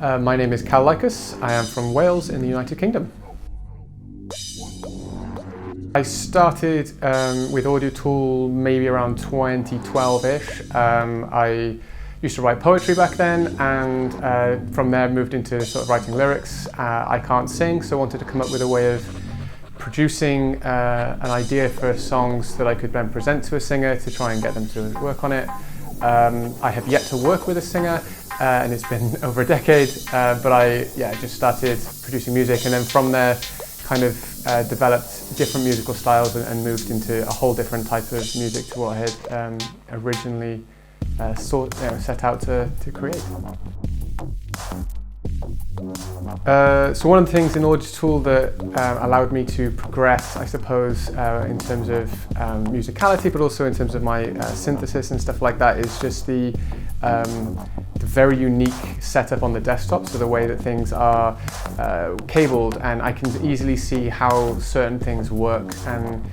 My name is Lycus. I am from Wales in the United Kingdom. I started with Audiotool maybe around 2012-ish. I used to write poetry back then, and from there moved into sort of writing lyrics. I can't sing, so I wanted to come up with a way of producing an idea for songs that I could then present to a singer to try and get them to work on it. I have yet to work with a singer, and it's been over a decade, but I just started producing music, and then from there kind of developed different musical styles and moved into a whole different type of music to what I had originally set out to create. So one of the things in Audiotool that allowed me to progress, I suppose, in terms of musicality, but also in terms of my synthesis and stuff like that, is just the very unique setup on the desktop. So the way that things are cabled, and I can easily see how certain things work. And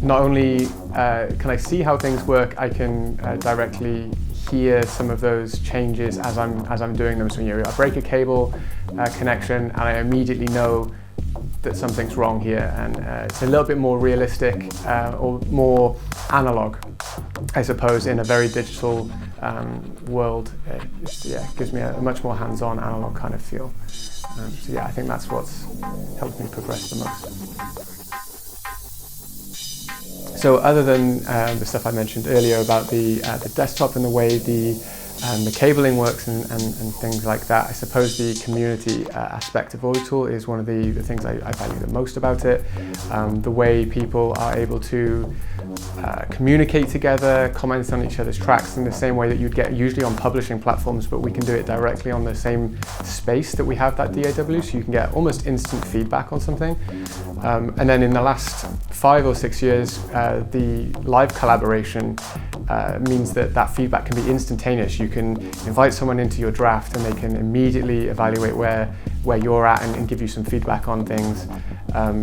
not only can I see how things work, I can directly hear some of those changes as I'm doing them. So I break a cable connection, and I immediately know that something's wrong here, and it's a little bit more realistic or more analog, I suppose, in a very digital world. It gives me a much more hands-on analog kind of feel. So I think that's what's helped me progress the most. So other than the stuff I mentioned earlier about the desktop and the way the cabling works and things like that, I suppose the community aspect of Audiotool is one of the things I value the most about it. The way people are able to communicate together, comment on each other's tracks in the same way that you'd get usually on publishing platforms, but we can do it directly on the same space that we have that DAW, so you can get almost instant feedback on something. And then in the last 5 or 6 years, the live collaboration means that feedback can be instantaneous. You can invite someone into your draft, and they can immediately evaluate where you're at and give you some feedback on things,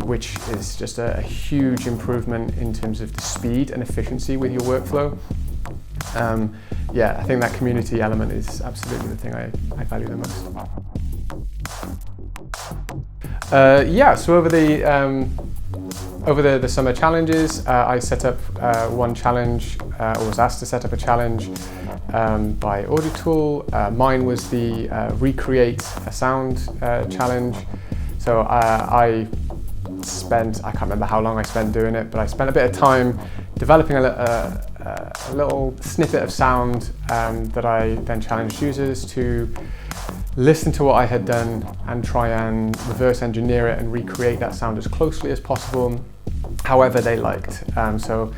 which is just a huge improvement in terms of the speed and efficiency with your workflow. I think that community element is absolutely the thing I value the most. So over the summer challenges, I set up one challenge, or was asked to set up a challenge by Audiotool. Mine was the Recreate a Sound challenge. So I can't remember how long I spent doing it, but I spent a bit of time developing a little snippet of sound that I then challenged users to listen to what I had done and try and reverse engineer it and recreate that sound as closely as possible, however they liked. So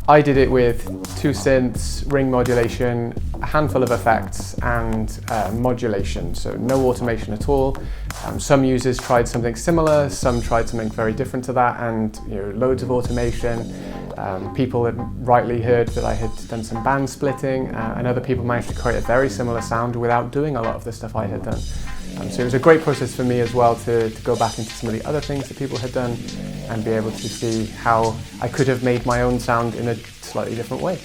I did it with 2 synths, ring modulation, a handful of effects, and modulation, so no automation at all. Some users tried something similar, some tried something very different to that, and loads of automation. People had rightly heard that I had done some band splitting, and other people managed to create a very similar sound without doing a lot of the stuff I had done. So it was a great process for me as well to go back into some of the other things that people had done and be able to see how I could have made my own sound in a slightly different way.